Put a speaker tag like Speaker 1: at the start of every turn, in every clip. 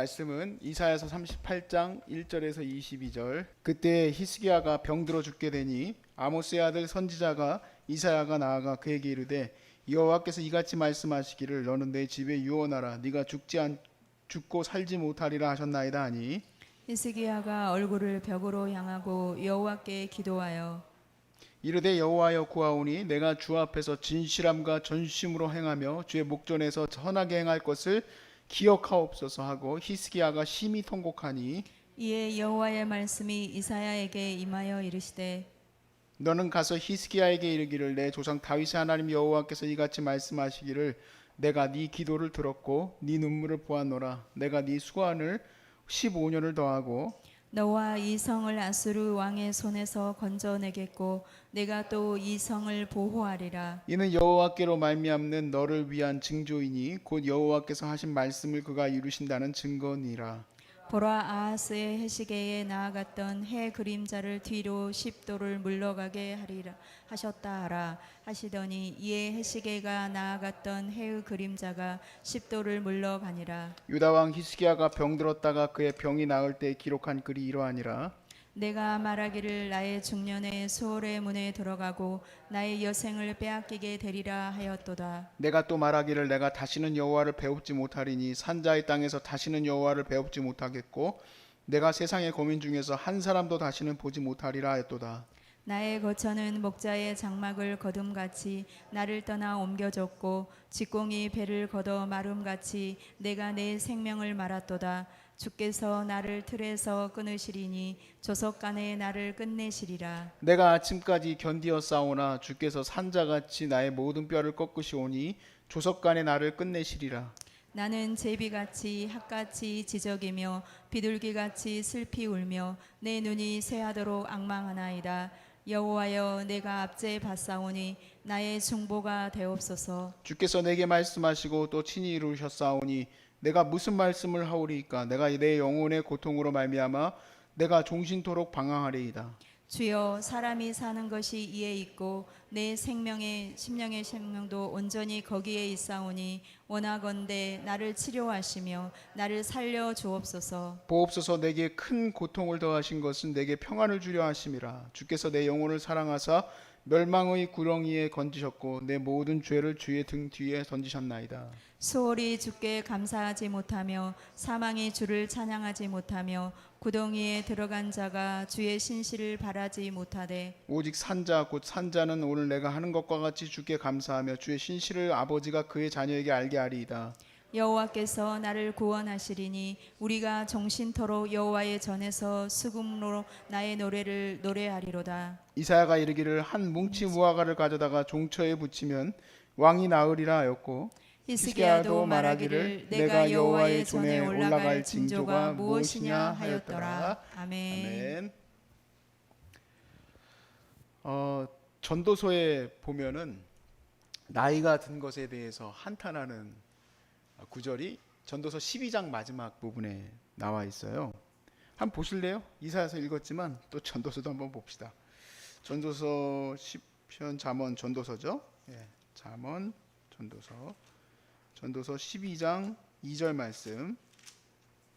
Speaker 1: 말씀은 이사야서 38장 1절에서 22절. 그때 히스기야가 병들어 죽게 되니 아모스의 아들 선지자가 이사야가 나아가 그에게 이르되 여호와께서 이같이 말씀하시기를 너는 내 집에 유언하라 네가 죽고 살지 못하리라 하셨나이다 하니
Speaker 2: 히스기야가 얼굴을 벽으로 향하고 여호와께 기도하여
Speaker 1: 이르되 여호와여 구하오니 내가 주 앞에서 진실함과 전심으로 행하며 주의 목전에서 선하게 행할 것을 기억하옵소서 하고 히스기야가 심히 통곡하니
Speaker 2: 이에 여호와의 말씀이 이사야에게 임하여 이르시되
Speaker 1: 너는 가서 히스기야에게 이르기를 내 조상 다윗의 하나님 여호와께서 이같이 말씀하시기를 내가 네 기도를 들었고 네 눈물을 보았노라 내가 네 수관을 15년을 더하고
Speaker 2: 너와 이 성을 아수르 왕의 손에서 건져내겠고 내가 또 이 성을 보호하리라.
Speaker 1: 이는 여호와께로 말미암는 너를 위한 징조이니 곧 여호와께서 하신 말씀을 그가 이루신다는 증거니라.
Speaker 2: 보라 아하스의 해시계에 나아갔던 해 그림자를 뒤로 10도를 물러가게 하리라 하셨다 하라 하시더니 이에 해시계가 나아갔던 해의 그림자가 10도를 물러가니라.
Speaker 1: 유다 왕 히스기야가 병들었다가 그의 병이 나을 때 기록한 글이 이러하니라.
Speaker 2: 내가 말하기를 나의 중년에 수월의 문에 들어가고 나의 여생을 빼앗기게 되리라 하였도다.
Speaker 1: 내가 또 말하기를 내가 다시는 여호와를 배웁지 못하리니 산자의 땅에서 다시는 여호와를 배웁지 못하겠고 내가 세상의 거민 중에서 한 사람도 다시는 보지 못하리라 하였도다.
Speaker 2: 나의 거처는 목자의 장막을 거둠같이 나를 떠나 옮겨졌고 직공이 배를 걷어 마름같이 내가 내 생명을 말았도다. 주께서 나를 틀에서 끊으시리니 조석간에 나를 끝내시리라.
Speaker 1: 내가 아침까지 견디었사오나 주께서 산자같이 나의 모든 뼈를 꺾으시오니 조석간에 나를 끝내시리라.
Speaker 2: 나는 제비같이 핫같이 지적이며 비둘기같이 슬피 울며 내 눈이 새하도록 앙망하나이다. 여호와여 내가 압제 받사오니 나의 중보가 되옵소서.
Speaker 1: 주께서 내게 말씀하시고 또 친히 이루셨사오니 내가 무슨 말씀을 하오리이까. 내가 내 영혼의 고통으로 말미암아 내가 종신토록 방황하리이다.
Speaker 2: 주여 사람이 사는 것이 이에 있고 내 생명의 심령의 생명도 온전히 거기에 있사오니 원하건대 나를 치료하시며 나를 살려 주옵소서.
Speaker 1: 보옵소서. 내게 큰 고통을 더하신 것은 내게 평안을 주려 하심이라. 주께서 내 영혼을 사랑하사 멸망의 구렁이에 건지셨고 내 모든 죄를 주의 등 뒤에 던지셨나이다.
Speaker 2: 수월이 주께 감사하지 못하며 사망이 주를 찬양하지 못하며 구덩이에 들어간 자가 주의 신실을 바라지 못하되
Speaker 1: 오직 산자 곧 산자는 오늘 내가 하는 것과 같이 주께 감사하며 주의 신실을 아버지가 그의 자녀에게 알게 하리이다.
Speaker 2: 여호와께서 나를 구원하시리니 우리가 정신토록 여호와의 전에서 수금으로 나의 노래를 노래하리로다.
Speaker 1: 이사야가 이르기를 한 뭉치 무화과를 가져다가 종처에 붙이면 왕이 나으리라 하였고
Speaker 2: 히스기야도 말하기를 내가 여호와의 전에 올라갈 징조가 무엇이냐 하였더라. 아멘.
Speaker 1: 전도서에 보면은 나이가 든 것에 대해서 한탄하는 구절이 전도서 12장 마지막 부분에 나와 있어요. 한번 보실래요? 이사야서 읽었지만 또 전도서도 한번 봅시다. 전도서 시편 잠언 전도서죠. 예, 잠언 전도서 12장 2절 말씀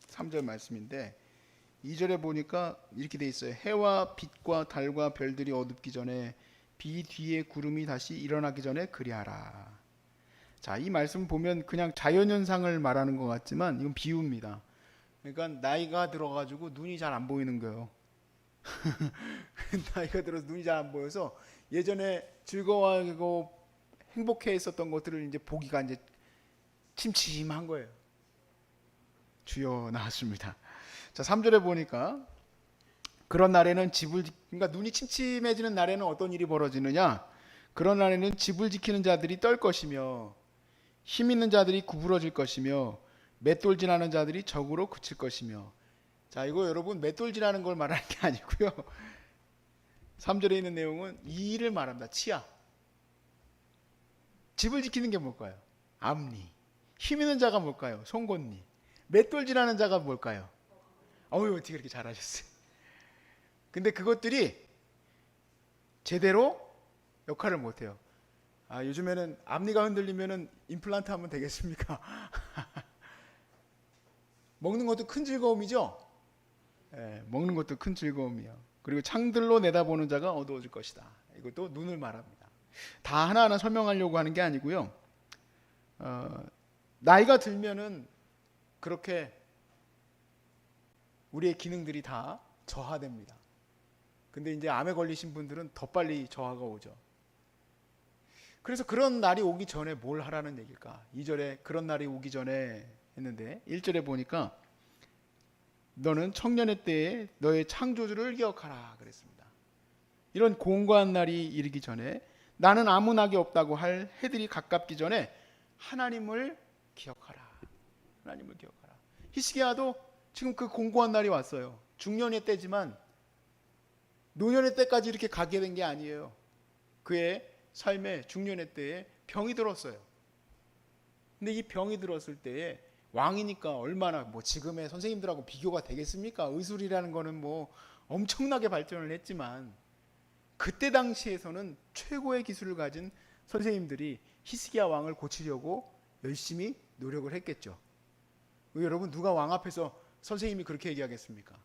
Speaker 1: 3절 말씀인데 2절에 보니까 이렇게 돼 있어요. 해와 빛과 달과 별들이 어둡기 전에 비 뒤에 구름이 다시 일어나기 전에 그리하라. 자, 이 말씀 보면 그냥 자연현상을 말하는 것 같지만 이건 비유입니다. 그러니까 나이가 들어가지고 눈이 잘 안 보이는 거예요. 나이가 들어서 눈이 잘 안 보여서 예전에 즐거워하고 행복해 했었던 것들을 이제 보기가 이제 침침한 거예요. 주여 나왔습니다. 자, 3절에 보니까 그런 날에는 그러니까 눈이 침침해지는 날에는 어떤 일이 벌어지느냐? 그런 날에는 집을 지키는 자들이 떨 것이며 힘 있는 자들이 구부러질 것이며 맷돌질하는 자들이 적으로 그칠 것이며. 자, 이거 여러분 맷돌질하는 걸 말하는 게 아니고요. 3절에 있는 내용은 이 일을 말합니다. 치아. 집을 지키는 게 뭘까요? 앞니. 힘 있는 자가 뭘까요? 송곳니. 맷돌질하는 자가 뭘까요? 어휴, 어떻게 그렇게 잘하셨어요? 근데 그것들이 제대로 역할을 못해요. 요즘에는 앞니가 흔들리면은 임플란트 하면 되겠습니까? 먹는 것도 큰 즐거움이죠. 예, 먹는 것도 큰 즐거움이요. 그리고 창들로 내다보는 자가 어두워질 것이다. 이것도 눈을 말합니다. 다 하나하나 설명하려고 하는 게 아니고요. 나이가 들면은 그렇게 우리의 기능들이 다 저하됩니다. 근데 이제 암에 걸리신 분들은 더 빨리 저하가 오죠. 그래서 그런 날이 오기 전에 뭘 하라는 얘기일까? 2절에 그런 날이 오기 전에 했는데 1절에 보니까 너는 청년의 때에 너의 창조주를 기억하라 그랬습니다. 이런 공고한 날이 이르기 전에 나는 아무 낙이 없다고 할 해들이 가깝기 전에 하나님을 기억하라. 하나님을 기억하라. 히스기야도 지금 그 공고한 날이 왔어요. 중년의 때지만 노년의 때까지 이렇게 가게 된 게 아니에요. 그의 삶의 중년의 때에 병이 들었어요. 근데 이 병이 들었을 때에 왕이니까 얼마나 뭐 지금의 선생님들하고 비교가 되겠습니까? 의술이라는 거는 뭐 엄청나게 발전을 했지만 그때 당시에서는 최고의 기술을 가진 선생님들이 히스기야 왕을 고치려고 열심히 노력을 했겠죠. 여러분 누가 왕 앞에서 선생님이 그렇게 얘기하겠습니까?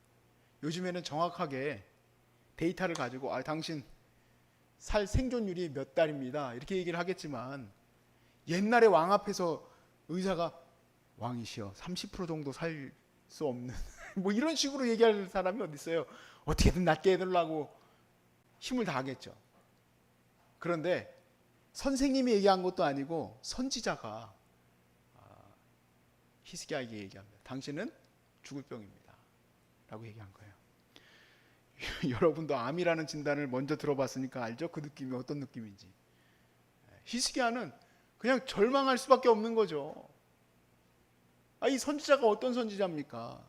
Speaker 1: 요즘에는 정확하게 데이터를 가지고 당신 살 생존율이 몇 달입니다 이렇게 얘기를 하겠지만 옛날에 왕 앞에서 의사가 왕이시여 30% 정도 살 수 없는 뭐 이런 식으로 얘기할 사람이 어디 있어요. 어떻게든 낫게 해달라고 힘을 다하겠죠. 그런데 선생님이 얘기한 것도 아니고 선지자가 히스기야에게 얘기합니다. 당신은 죽을 병입니다 라고 얘기한 거예요. 여러분도 암이라는 진단을 먼저 들어봤으니까 알죠? 그 느낌이 어떤 느낌인지. 히스기야는 그냥 절망할 수밖에 없는 거죠. 이 선지자가 어떤 선지자입니까?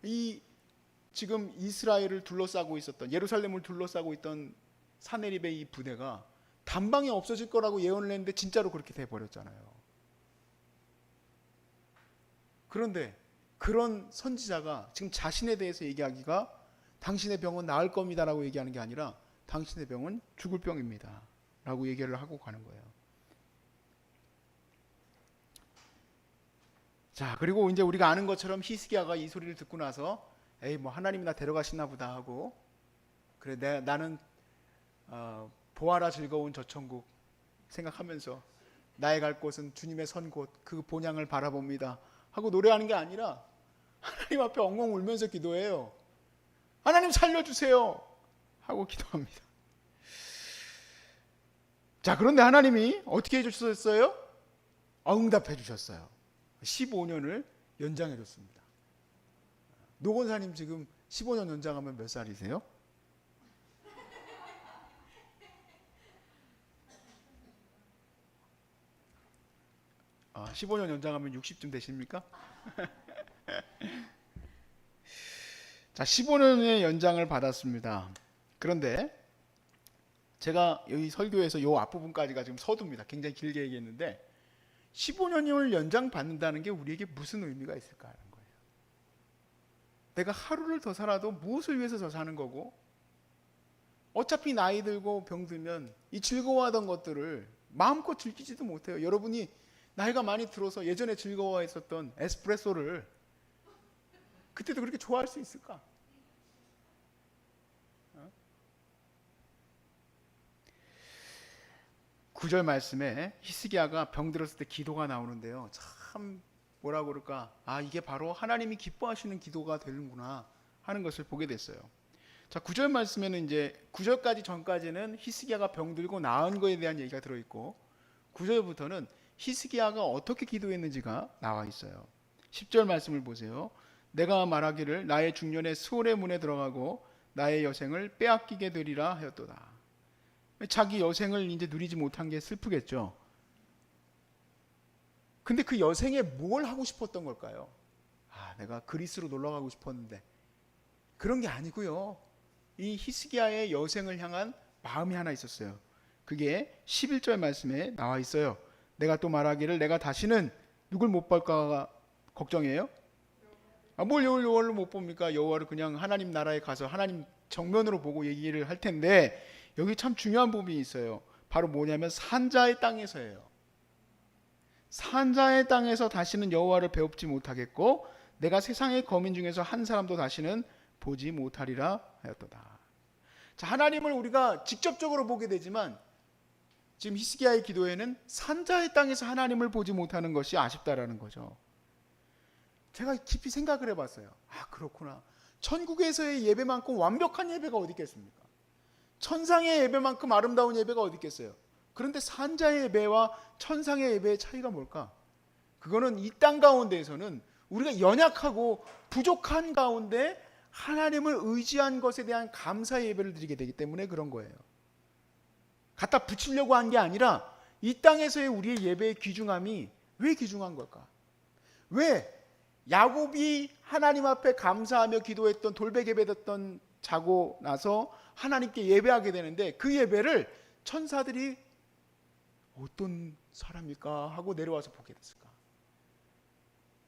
Speaker 1: 이 지금 이스라엘을 둘러싸고 있었던, 예루살렘을 둘러싸고 있던 사네립의 이 부대가 단방에 없어질 거라고 예언을 했는데 진짜로 그렇게 돼버렸잖아요. 그런데 그런 선지자가 지금 자신에 대해서 얘기하기가 당신의 병은 나을 겁니다 라고 얘기하는 게 아니라 당신의 병은 죽을 병입니다 라고 얘기를 하고 가는 거예요. 자, 그리고 이제 우리가 아는 것처럼 히스기야가 이 소리를 듣고 나서 에이 뭐 하나님이 나 데려가시나 보다 하고 그래 나는 보아라 즐거운 저 천국 생각하면서 나의 갈 곳은 주님의 선 곳 그 본향을 바라봅니다 하고 노래하는 게 아니라 하나님 앞에 엉엉 울면서 기도해요. 하나님 살려주세요 하고 기도합니다. 자, 그런데 하나님이 어떻게 해주셨어요? 응답해 주셨어요. 15년을 연장해 줬습니다. 노건사님 지금 15년 연장하면 몇 살이세요? 아, 15년 연장하면 60쯤 되십니까? 자, 15년의 연장을 받았습니다. 그런데 제가 여기 설교에서 요 앞부분까지가 지금 서두입니다. 굉장히 길게 얘기했는데 15년을 연장 받는다는 게 우리에게 무슨 의미가 있을까 하는 거예요. 내가 하루를 더 살아도 무엇을 위해서 더 사는 거고 어차피 나이 들고 병 들면 이 즐거워하던 것들을 마음껏 즐기지도 못해요. 여러분이 나이가 많이 들어서 예전에 즐거워했었던 에스프레소를 그때도 그렇게 좋아할 수 있을까? 9절 말씀에 히스기야가 병들었을 때 기도가 나오는데요. 참 뭐라 그럴까? 이게 바로 하나님이 기뻐하시는 기도가 되는구나 하는 것을 보게 됐어요. 자, 9절 말씀에는 이제 9절까지 전까지는 히스기야가 병들고 나은 거에 대한 얘기가 들어 있고 9절부터는 히스기야가 어떻게 기도했는지가 나와 있어요. 10절 말씀을 보세요. 내가 말하기를 나의 중년에 수월의 문에 들어가고 나의 여생을 빼앗기게 되리라 하였도다. 자기 여생을 이제 누리지 못한 게 슬프겠죠. 근데 그 여생에 뭘 하고 싶었던 걸까요? 내가 그리스로 놀러 가고 싶었는데 그런 게 아니고요. 이 히스기야의 여생을 향한 마음이 하나 있었어요. 그게 11절 말씀에 나와 있어요. 내가 또 말하기를 내가 다시는 누굴 못 볼까 걱정해요? 뭘 여호와를 못 봅니까? 여호와를 그냥 하나님 나라에 가서 하나님 정면으로 보고 얘기를 할 텐데 여기 참 중요한 부분이 있어요. 바로 뭐냐면 산자의 땅에서예요. 산자의 땅에서 다시는 여호와를 배웁지 못하겠고 내가 세상의 거민 중에서 한 사람도 다시는 보지 못하리라 하였도다. 자, 하나님을 우리가 직접적으로 보게 되지만 지금 히스기야의 기도에는 산자의 땅에서 하나님을 보지 못하는 것이 아쉽다라는 거죠. 제가 깊이 생각을 해봤어요. 아, 그렇구나. 천국에서의 예배만큼 완벽한 예배가 어디 있겠습니까? 천상의 예배만큼 아름다운 예배가 어디 있겠어요? 그런데 산자의 예배와 천상의 예배의 차이가 뭘까? 그거는 이 땅 가운데에서는 우리가 연약하고 부족한 가운데 하나님을 의지한 것에 대한 감사의 예배를 드리게 되기 때문에 그런 거예요. 갖다 붙이려고 한 게 아니라 이 땅에서의 우리의 예배의 귀중함이 왜 귀중한 걸까? 왜 야곱이 하나님 앞에 감사하며 기도했던 돌베개 베었던 자고 나서 하나님께 예배하게 되는데 그 예배를 천사들이 어떤 사람일까 하고 내려와서 보게 됐을까?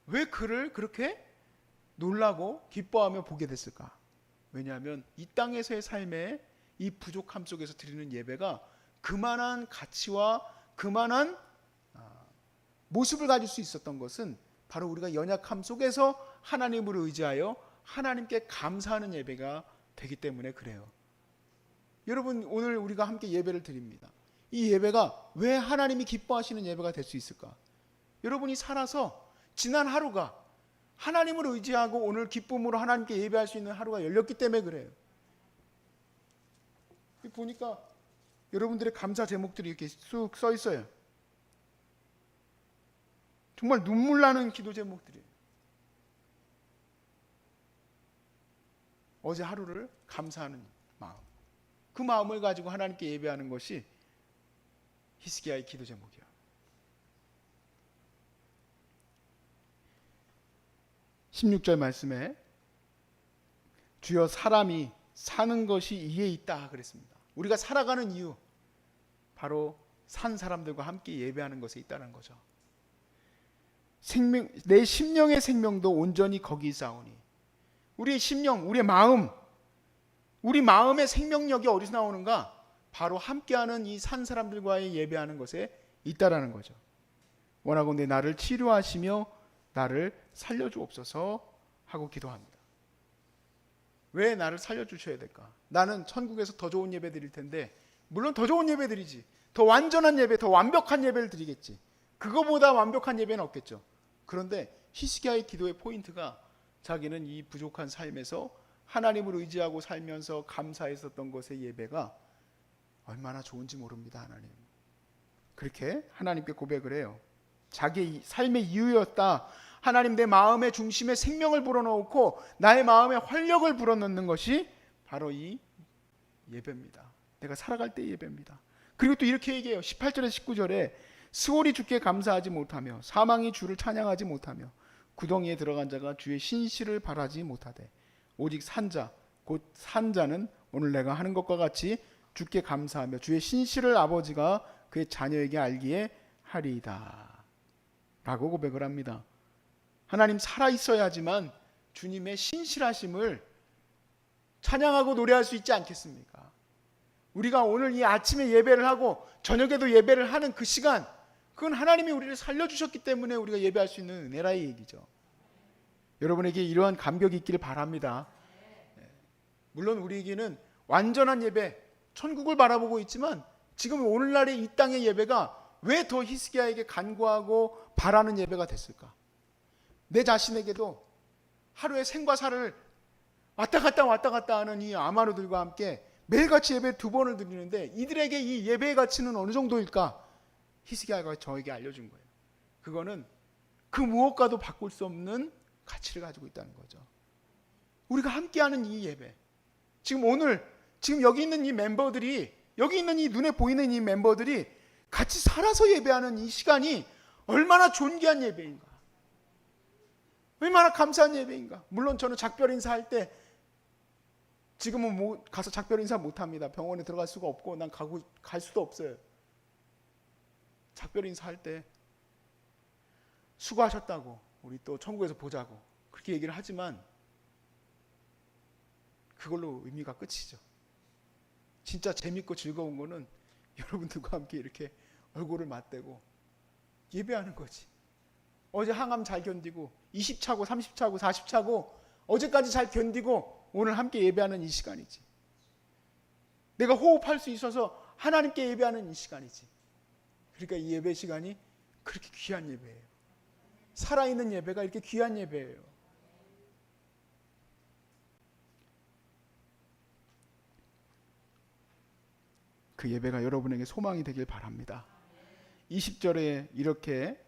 Speaker 1: 왜 그를 그렇게 놀라고 기뻐하며 보게 됐을까? 왜냐하면 이 땅에서의 삶의 이 부족함 속에서 드리는 예배가 그만한 가치와 그만한 모습을 가질 수 있었던 것은 바로 우리가 연약함 속에서 하나님을 의지하여 하나님께 감사하는 예배가 되기 때문에 그래요. 여러분, 오늘 우리가 함께 예배를 드립니다. 이 예배가 왜 하나님이 기뻐하시는 예배가 될 수 있을까? 여러분이 살아서 지난 하루가 하나님을 의지하고 오늘 기쁨으로 하나님께 예배할 수 있는 하루가 열렸기 때문에 그래요. 보니까 여러분들의 감사 제목들이 이렇게 쑥 써 있어요. 정말 눈물 나는 기도 제목들이에요. 어제 하루를 감사하는 마음, 그 마음을 가지고 하나님께 예배하는 것이 히스기야의 기도 제목이야. (16절) 말씀에 주여 사람이 사는 것이 이에 있다 그랬습니다. 우리가 살아가는 이유, 바로 산 사람들과 함께 예배하는 것에 있다는 거죠. 생명, 내 심령의 생명도 온전히 거기 있사오니. 우리의 심령, 우리의 마음, 우리 마음의 생명력이 어디서 나오는가? 바로 함께하는 이 산 사람들과의 예배하는 것에 있다라는 거죠. 원하건대 나를 치료하시며 나를 살려주옵소서 하고 기도합니다. 왜 나를 살려주셔야 될까? 나는 천국에서 더 좋은 예배 드릴 텐데, 물론 더 좋은 예배 드리지, 더 완전한 예배, 더 완벽한 예배를 드리겠지. 그거보다 완벽한 예배는 없겠죠. 그런데 히스기야의 기도의 포인트가 자기는 이 부족한 삶에서 하나님을 의지하고 살면서 감사했었던 것의 예배가 얼마나 좋은지 모릅니다. 하나님, 그렇게 하나님께 고백을 해요. 자기의 삶의 이유였다. 하나님, 내 마음의 중심에 생명을 불어넣고 나의 마음에 활력을 불어넣는 것이 바로 이 예배입니다. 내가 살아갈 때의 예배입니다. 그리고 또 이렇게 얘기해요. 18절에 19절에 스올이 주께 감사하지 못하며 사망이 주를 찬양하지 못하며 구덩이에 들어간 자가 주의 신실을 바라지 못하되 오직 산자 곧 산자는 오늘 내가 하는 것과 같이 주께 감사하며 주의 신실을 아버지가 그의 자녀에게 알기에 하리이다 라고 고백을 합니다. 하나님, 살아있어야지만 주님의 신실하심을 찬양하고 노래할 수 있지 않겠습니까? 우리가 오늘 이 아침에 예배를 하고 저녁에도 예배를 하는 그 시간, 그건 하나님이 우리를 살려주셨기 때문에 우리가 예배할 수 있는 은혜라의 얘기죠. 여러분에게 이러한 감격이 있기를 바랍니다. 물론 우리에게는 완전한 예배, 천국을 바라보고 있지만 지금 오늘날의 이 땅의 예배가 왜 더 히스기야에게 간구하고 바라는 예배가 됐을까? 내 자신에게도 하루에 생과 사를 왔다 갔다 하는 이 아마루들과 함께 매일같이 예배 2번을 드리는데 이들에게 이 예배의 가치는 어느 정도일까? 히스기야가 저에게 알려준 거예요. 그거는 그 무엇과도 바꿀 수 없는 가치를 가지고 있다는 거죠. 우리가 함께하는 이 예배, 지금 여기 있는 이 멤버들이, 여기 있는 이 눈에 보이는 이 멤버들이 같이 살아서 예배하는 이 시간이 얼마나 존귀한 예배인가, 얼마나 감사한 예배인가. 물론 저는 작별 인사할 때, 지금은 가서 작별 인사 못합니다. 병원에 들어갈 수가 없고 난 갈 수도 없어요. 작별 인사할 때 수고하셨다고, 우리 또 천국에서 보자고 그렇게 얘기를 하지만 그걸로 의미가 끝이죠. 진짜 재밌고 즐거운 거는 여러분들과 함께 이렇게 얼굴을 맞대고 예배하는 거지. 어제 항암 잘 견디고 20차고 30차고 40차고 어제까지 잘 견디고 오늘 함께 예배하는 이 시간이지. 내가 호흡할 수 있어서 하나님께 예배하는 이 시간이지. 그러니까 이 예배 시간이 그렇게 귀한 예배예요. 살아있는 예배가 이렇게 귀한 예배예요. 그 예배가 여러분에게 소망이 되길 바랍니다. 20절에 이렇게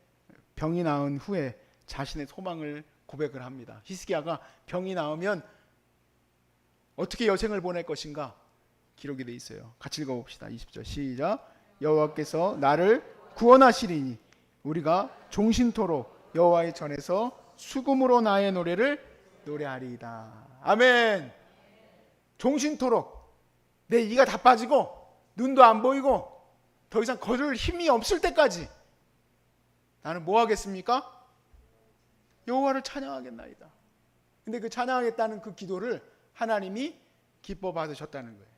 Speaker 1: 병이 나은 후에 자신의 소망을 고백을 합니다. 히스기야가 병이 나으면 어떻게 여생을 보낼 것인가 기록이 되어 있어요. 같이 읽어봅시다. 20절 시작. 여호와께서 나를 구원하시리니 우리가 종신토록 여호와의 전에서 수금으로 나의 노래를 노래하리이다. 아멘. 종신토록 내 이가 다 빠지고 눈도 안 보이고 더 이상 걸을 힘이 없을 때까지 나는 뭐 하겠습니까? 여호와를 찬양하겠나이다. 근데 그 찬양하겠다는 그 기도를 하나님이 기뻐 받으셨다는 거예요.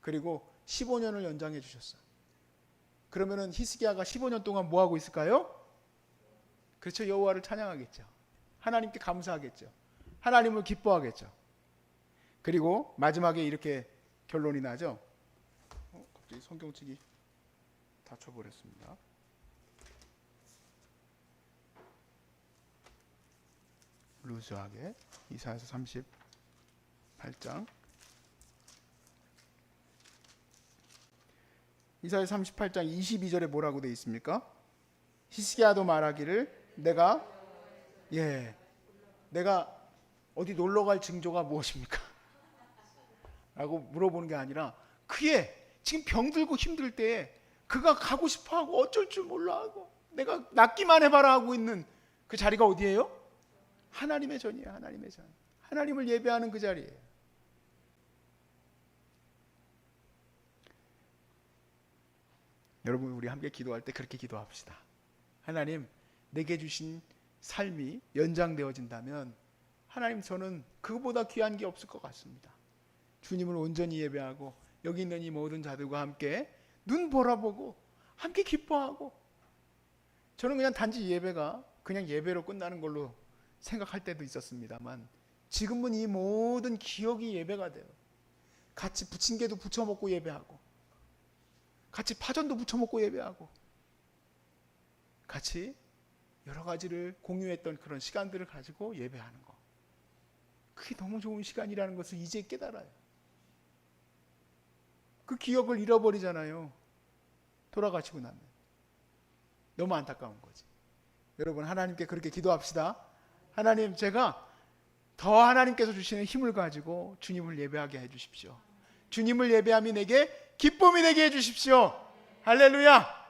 Speaker 1: 그리고 15년을 연장해 주셨어요. 그러면은 히스기야가 15년 동안 뭐 하고 있을까요? 그렇죠. 여호와를 찬양하겠죠. 하나님께 감사하겠죠. 하나님을 기뻐하겠죠. 그리고 마지막에 이렇게 결론이 나죠. 갑자기 성경책이 닫혀버렸습니다. 루즈하게 이사야서 38장 이사야서 38장 22절에 뭐라고 되어 있습니까? 히스기야도 말하기를 내가 어디 놀러갈 징조가 무엇입니까? 라고 물어보는 게 아니라 그의 지금 병들고 힘들 때에 그가 가고 싶어하고 어쩔 줄 몰라 하고 내가 낫기만 해봐라 하고 있는 그 자리가 어디예요? 하나님의 전이에요. 하나님의 전. 하나님을 예배하는 그 자리예요. 여러분 우리 함께 기도할 때 그렇게 기도합시다. 하나님 내게 주신 삶이 연장되어진다면 하나님 저는 그보다 귀한 게 없을 것 같습니다. 주님을 온전히 예배하고 여기 있는 이 모든 자들과 함께 눈 보라보고 함께 기뻐하고 저는 그냥 단지 예배가 그냥 예배로 끝나는 걸로 생각할 때도 있었습니다만 지금은 이 모든 기억이 예배가 돼요. 같이 부침개도 부쳐 먹고 예배하고 같이 파전도 부쳐 먹고 예배하고 같이 여러 가지를 공유했던 그런 시간들을 가지고 예배하는 거. 그게 너무 좋은 시간이라는 것을 이제 깨달아요. 그 기억을 잃어버리잖아요. 돌아가시고 나면. 너무 안타까운 거지. 여러분 하나님께 그렇게 기도합시다. 하나님 제가 더 하나님께서 주시는 힘을 가지고 주님을 예배하게 해주십시오. 주님을 예배함이 내게 기쁨이 되게 해주십시오. 할렐루야.